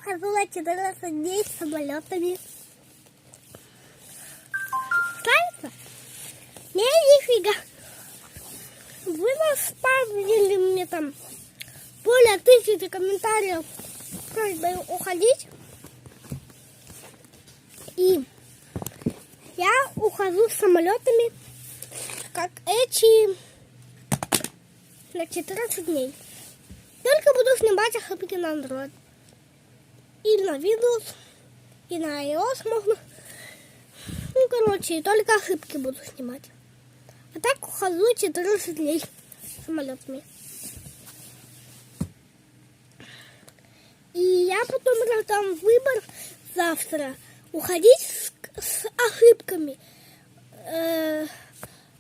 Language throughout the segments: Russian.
ухожу на 14 дней с самолетами. Нравится? Не, нифига. Вы наставили мне там более 1000 комментариев с просьбой уходить. И я ухожу с самолетами, как эти, на 14 дней. Только буду снимать ошибки на Android. И на Windows, и на iOS можно. Ну, короче, только ошибки буду снимать. А так ухожу 14 дней самолетами. И я потом раздам выбор завтра. Уходить с ошибками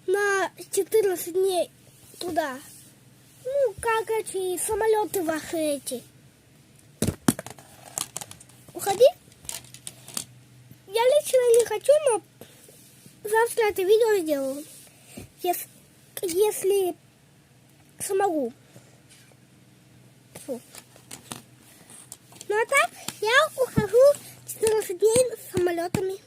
на 14 дней туда. Ну, как эти самолеты ваши эти. Уходи. Я лично не хочу, но завтра это видео сделаю. Если смогу. Фу. Ну а так я ухожу 14 дней с самолетами.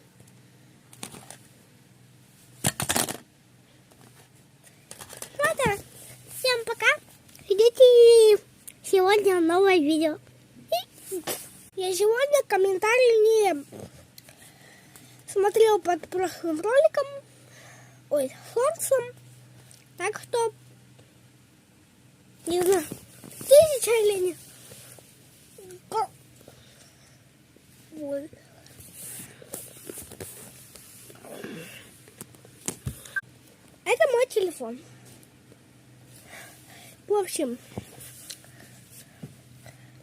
Ладно, всем пока. Ждите сегодня новое видео. Я сегодня комментарии не смотрел под прошлым роликом. Ой, шортсом. Так что, не знаю, 1000 или нет. Ой. Это мой телефон. В общем,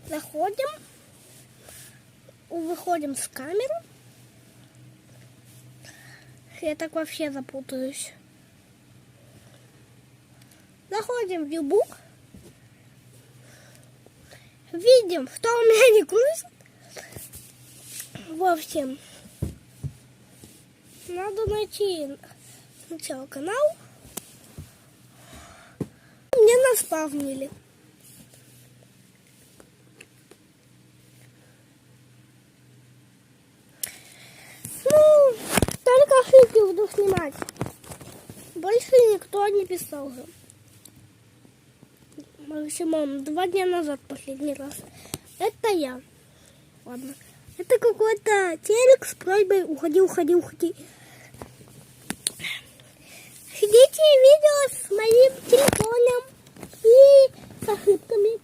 заходим, выходим с камеры. Я так вообще запутаюсь. Заходим в ViewBook. Видим, что у меня не грузит. В общем, надо найти сначала канал. Мне наспавнили. Ну, только ошибки буду снимать. Больше никто не писал. Максимум 2 дня назад последний раз. Это я. Ладно. Это какой-то телек с просьбой уходи. Ждите видео с моим телефоном и с ошибками.